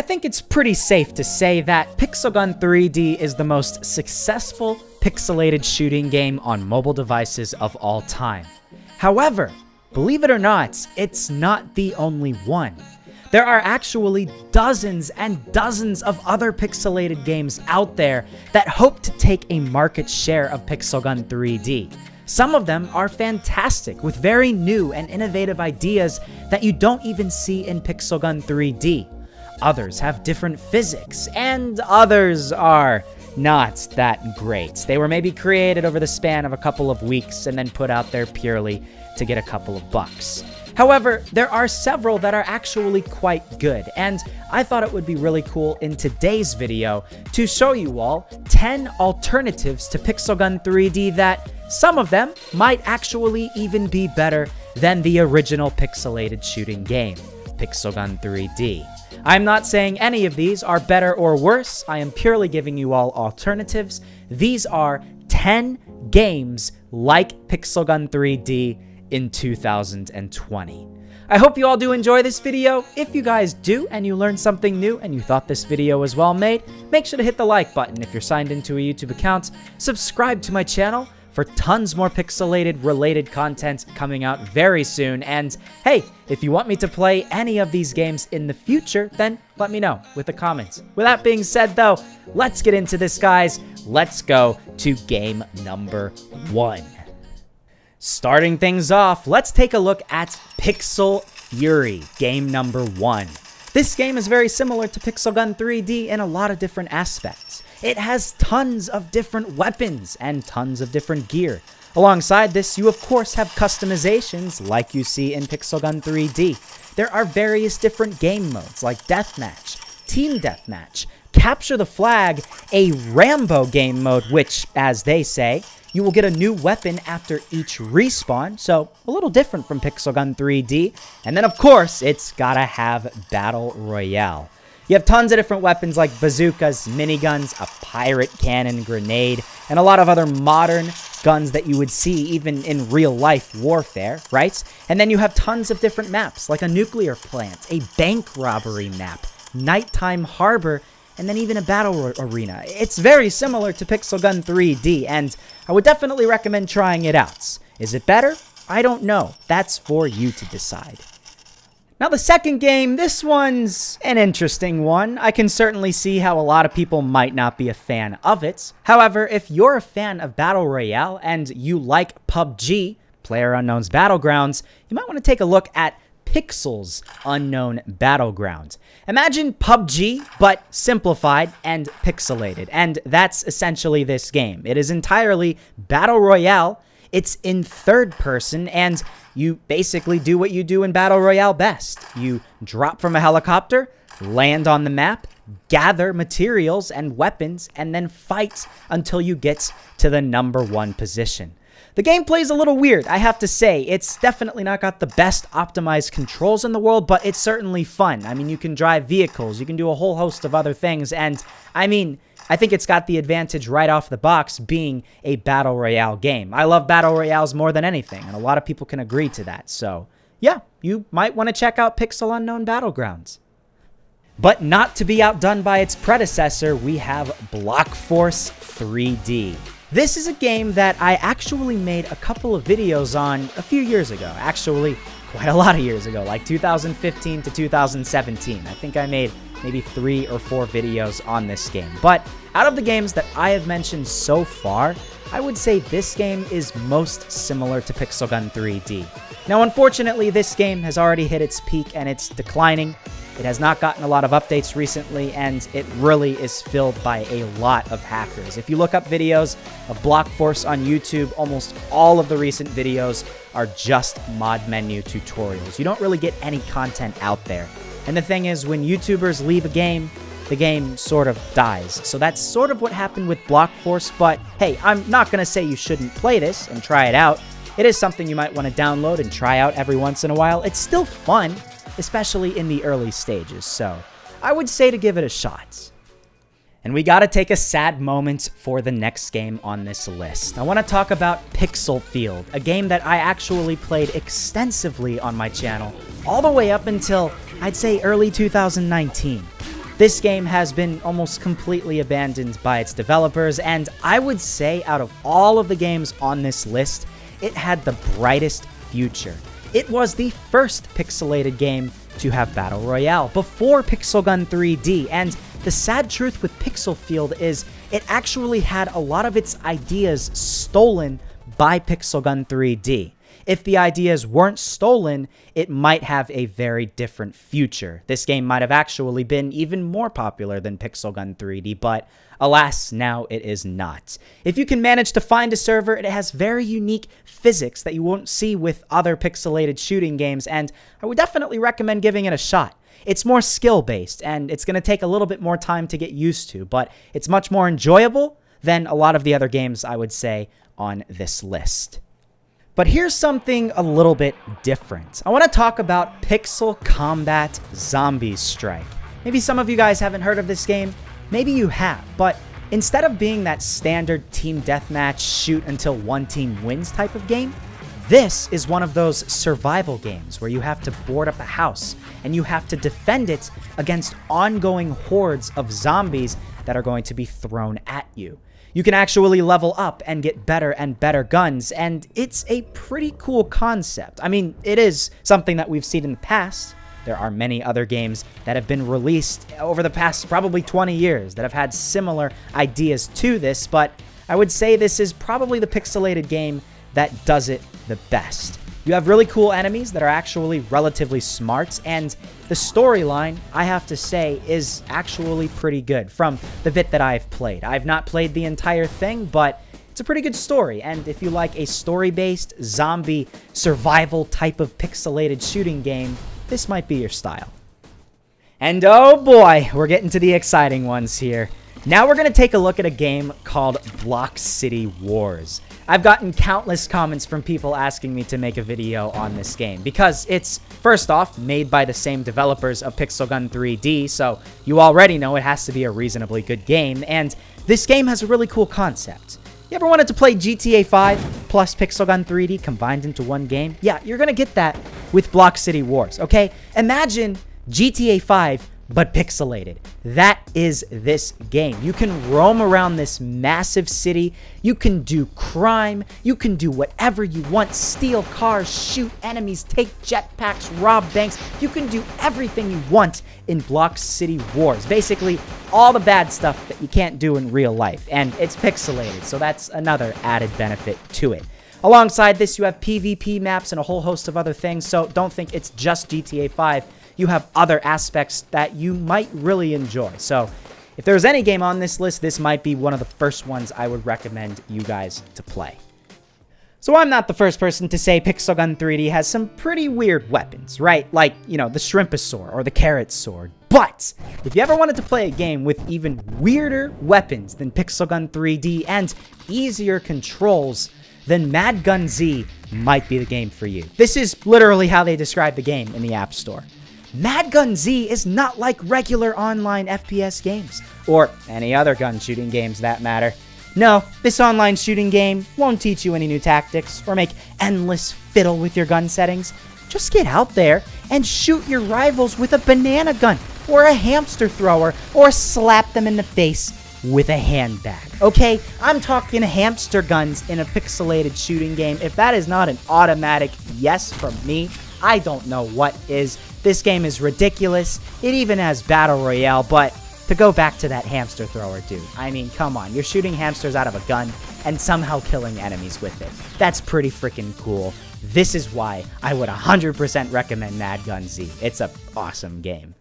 think it's pretty safe to say that PixelGun 3D is the most successful pixelated shooting game on mobile devices of all time. However, believe it or not, it's not the only one. There are actually dozens and dozens of other pixelated games out there that hope to take a market share of PixelGun 3D. Some of them are fantastic, with very new and innovative ideas that you don't even see in PixelGun 3D. Others have different physics, and others are not that great. They were maybe created over the span of a couple of weeks and then put out there purely to get a couple of bucks. However, there are several that are actually quite good, and I thought it would be really cool in today's video to show you all 10 alternatives to PixelGun 3D that some of them might actually even be better than the original pixelated shooting game, PixelGun 3D. I'm not saying any of these are better or worse, I am purely giving you all alternatives. These are 10 games like PixelGun 3D in 2020. I hope you all do enjoy this video. If you guys do and you learned something new and you thought this video was well made, make sure to hit the like button if you're signed into a YouTube account. Subscribe to my channel for tons more pixelated related content coming out very soon. And hey, if you want me to play any of these games in the future, then let me know with a comment. With that being said though, let's get into this, guys. Let's go to game number 1. Starting things off, let's take a look at Pixel Fury, game number 1. This game is very similar to PixelGun 3D in a lot of different aspects. It has tons of different weapons and tons of different gear. Alongside this, you of course have customizations like you see in PixelGun 3D. There are various different game modes like Deathmatch, Team Deathmatch, Capture the Flag, a Rambo game mode, which, as they say, you will get a new weapon after each respawn, so a little different from PixelGun 3D. And then, of course, it's gotta have Battle Royale. You have tons of different weapons like bazookas, miniguns, a pirate cannon, grenade, and a lot of other modern guns that you would see even in real-life warfare, right? And then you have tons of different maps, like a nuclear plant, a bank robbery map, nighttime harbor, and then even a battle arena. It's very similar to PixelGun 3D, and I would definitely recommend trying it out. Is it better? I don't know. That's for you to decide. Now the second game, this one's an interesting one. I can certainly see how a lot of people might not be a fan of it. However, if you're a fan of Battle Royale and you like PUBG, PlayerUnknown's Battlegrounds, you might want to take a look at Pixel's Unknown Battleground. Imagine PUBG, but simplified and pixelated, and that's essentially this game. It is entirely Battle Royale, it's in third person, and you basically do what you do in Battle Royale best. You drop from a helicopter, land on the map, gather materials and weapons, and then fight until you get to the #1 position. The gameplay's a little weird, I have to say. It's definitely not got the best optimized controls in the world, but it's certainly fun. I mean, you can drive vehicles, you can do a whole host of other things, and I mean, I think it's got the advantage right off the box being a Battle Royale game. I love Battle Royales more than anything, and a lot of people can agree to that, so yeah, you might want to check out Pixel Unknown Battlegrounds. But not to be outdone by its predecessor, we have Block Force 3D. This is a game that I actually made a couple of videos on a few years ago. Actually, quite a lot of years ago, like 2015 to 2017. I think I made maybe 3 or 4 videos on this game. But out of the games that I have mentioned so far, I would say this game is most similar to PixelGun 3D. Now, unfortunately, this game has already hit its peak and it's declining. It has not gotten a lot of updates recently, and it really is filled by a lot of hackers. If you look up videos of Block Force on YouTube, almost all of the recent videos are just mod menu tutorials. You don't really get any content out there. And the thing is, when YouTubers leave a game, the game sort of dies. So that's sort of what happened with Block Force, but hey, I'm not going to say you shouldn't play this and try it out. It is something you might want to download and try out every once in a while. It's still fun, especially in the early stages, so I would say to give it a shot. And we gotta take a sad moment for the next game on this list. I want to talk about PixelField, a game that I actually played extensively on my channel, all the way up until, I'd say, early 2019. This game has been almost completely abandoned by its developers, and I would say out of all of the games on this list, it had the brightest future. It was the first pixelated game to have Battle Royale before Pixel Gun 3D, and the sad truth with PixelField is it actually had a lot of its ideas stolen by Pixel Gun 3D. If the ideas weren't stolen, it might have a very different future. This game might have actually been even more popular than Pixel Gun 3D, but alas, now it is not. If you can manage to find a server, it has very unique physics that you won't see with other pixelated shooting games, and I would definitely recommend giving it a shot. It's more skill-based, and it's going to take a little bit more time to get used to, but it's much more enjoyable than a lot of the other games, I would say, on this list. But here's something a little bit different. I want to talk about Pixel Combat Zombies Strike. Maybe some of you guys haven't heard of this game. Maybe you have, but instead of being that standard team deathmatch shoot until one team wins type of game, this is one of those survival games where you have to board up a house and you have to defend it against ongoing hordes of zombies that are going to be thrown at you. You can actually level up and get better and better guns, and it's a pretty cool concept. I mean, it is something that we've seen in the past. There are many other games that have been released over the past probably 20 years that have had similar ideas to this, but I would say this is probably the pixelated game that does it the best. You have really cool enemies that are actually relatively smart, and the storyline, I have to say, is actually pretty good from the bit that I've played. I've not played the entire thing, but it's a pretty good story, and if you like a story-based zombie survival type of pixelated shooting game, this might be your style. And oh boy, we're getting to the exciting ones here. Now we're going to take a look at a game called Block City Wars. I've gotten countless comments from people asking me to make a video on this game because it's, first off, made by the same developers of Pixel Gun 3D, so you already know it has to be a reasonably good game, and this game has a really cool concept. You ever wanted to play GTA 5 plus Pixel Gun 3D combined into one game? Yeah, you're gonna get that with Block City Wars, okay? Imagine GTA 5 but pixelated. That is this game. You can roam around this massive city, you can do crime, you can do whatever you want, steal cars, shoot enemies, take jetpacks, rob banks, you can do everything you want in Block City Wars. Basically, all the bad stuff that you can't do in real life, and it's pixelated, so that's another added benefit to it. Alongside this, you have PvP maps and a whole host of other things, so don't think it's just GTA 5. You have other aspects that you might really enjoy. So if there's any game on this list, this might be one of the first ones I would recommend you guys to play. So I'm not the first person to say Pixel Gun 3D has some pretty weird weapons, right? Like, you know, the Shrimposaur or the Carrot Sword. But if you ever wanted to play a game with even weirder weapons than Pixel Gun 3D and easier controls, then Mad GunZ might be the game for you. This is literally how they describe the game in the App Store. Mad GunZ is not like regular online FPS games, or any other gun shooting games that matter. No, this online shooting game won't teach you any new tactics, or make endless fiddle with your gun settings. Just get out there and shoot your rivals with a banana gun, or a hamster thrower, or slap them in the face with a handbag. Okay, I'm talking hamster guns in a pixelated shooting game. If that is not an automatic yes from me, I don't know what is. This game is ridiculous. It even has Battle Royale, but to go back to that hamster thrower, dude, I mean, come on. You're shooting hamsters out of a gun and somehow killing enemies with it. That's pretty freaking cool. This is why I would 100% recommend Mad GunZ. It's an awesome game.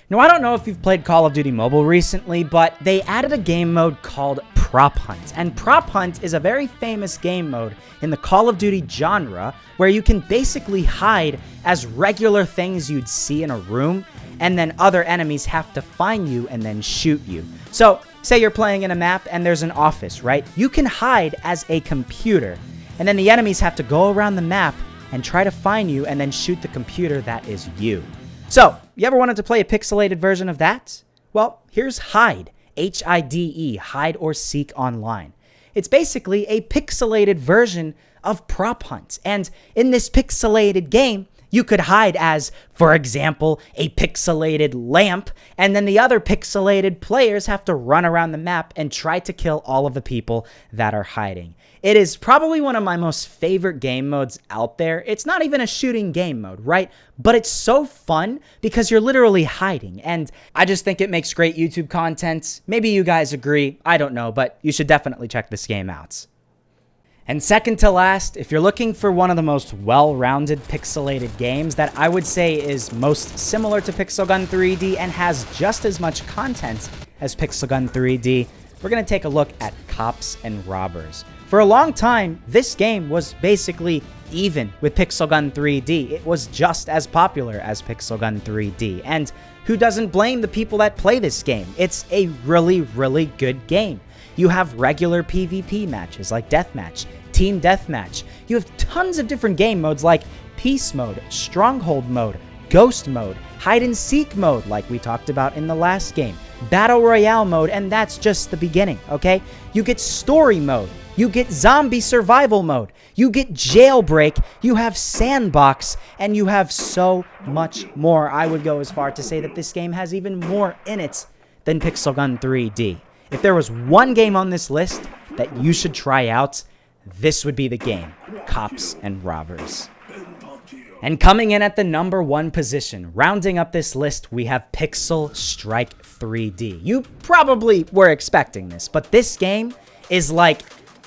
Now, I don't know if you've played Call of Duty Mobile recently, but they added a game mode called Prop Hunt. And Prop Hunt is a very famous game mode in the Call of Duty genre where you can basically hide as regular things you'd see in a room, and then other enemies have to find you and then shoot you. So, say you're playing in a map and there's an office, right? You can hide as a computer, and then the enemies have to go around the map and try to find you and then shoot the computer that is you. So, you ever wanted to play a pixelated version of that? Well, here's H.I.D.E, H-I-D-E, Hide or Seek Online. It's basically a pixelated version of Prop Hunt, and in this pixelated game, You could hide as, for example, a pixelated lamp, and then the other pixelated players have to run around the map and try to kill all of the people that are hiding. It is probably one of my most favorite game modes out there. It's not even a shooting game mode, right? But it's so fun because you're literally hiding, and I just think it makes great YouTube content. Maybe you guys agree, I don't know, but you should definitely check this game out. And second to last, if you're looking for one of the most well-rounded pixelated games that I would say is most similar to Pixel Gun 3D and has just as much content as Pixel Gun 3D, we're going to take a look at Cops and Robbers. For a long time, this game was basically even with Pixel Gun 3D. It was just as popular as Pixel Gun 3D. And who doesn't blame the people that play this game? It's a really, really good game. You have regular PvP matches like Deathmatch, Team Deathmatch. You have tons of different game modes like Peace Mode, Stronghold Mode, Ghost Mode, Hide and Seek Mode like we talked about in the last game, Battle Royale Mode, and that's just the beginning, okay? You get Story Mode, you get Zombie Survival Mode, you get Jailbreak, you have Sandbox, and you have so much more. I would go as far to say that this game has even more in it than Pixel Gun 3D. If there was one game on this list that you should try out, this would be the game, Cops and Robbers. And coming in at the #1 position, rounding up this list, we have Pixel Strike 3D. You probably were expecting this, but this game is like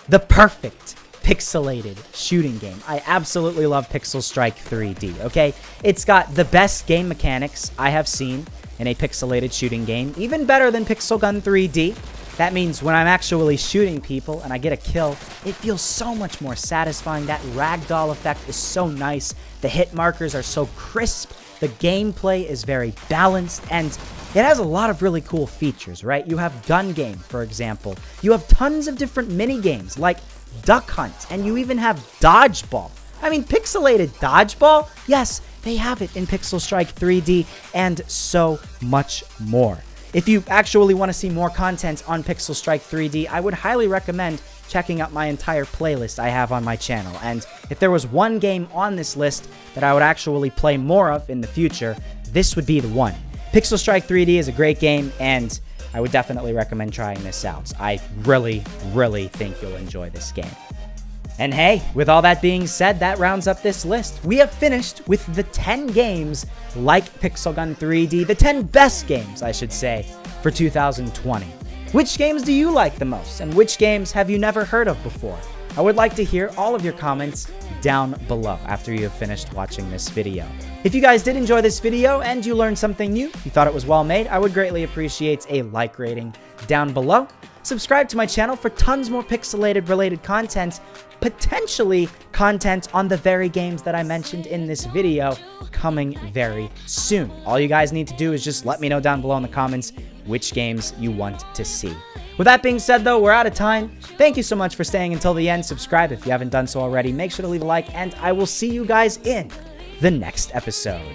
the perfect pixelated shooting game. I absolutely love Pixel Strike 3D, okay? It's got the best game mechanics I have seen in a pixelated shooting game, even better than Pixel Gun 3D. That means when I'm actually shooting people and I get a kill, it feels so much more satisfying. That ragdoll effect is so nice. The hit markers are so crisp. The gameplay is very balanced, and it has a lot of really cool features, right? You have Gun Game, for example. You have tons of different mini games like Duck Hunt, and you even have Dodgeball. I mean, pixelated Dodgeball? Yes, they have it in Pixel Strike 3D, and so much more. If you actually want to see more content on Pixel Strike 3D, I would highly recommend checking out my entire playlist I have on my channel. And if there was one game on this list that I would actually play more of in the future, this would be the one. Pixel Strike 3D is a great game, and I would definitely recommend trying this out. I really, really think you'll enjoy this game. And hey, with all that being said, that rounds up this list. We have finished with the 10 games like Pixel Gun 3D, the 10 best games, I should say, for 2020. Which games do you like the most, and which games have you never heard of before? I would like to hear all of your comments down below after you have finished watching this video. If you guys did enjoy this video and you learned something new, you thought it was well made, I would greatly appreciate a like rating down below. Subscribe to my channel for tons more pixelated related content, potentially content on the very games that I mentioned in this video coming very soon. All you guys need to do is just let me know down below in the comments which games you want to see. With that being said though, we're out of time. Thank you so much for staying until the end. Subscribe if you haven't done so already. Make sure to leave a like, and I will see you guys in the next episode.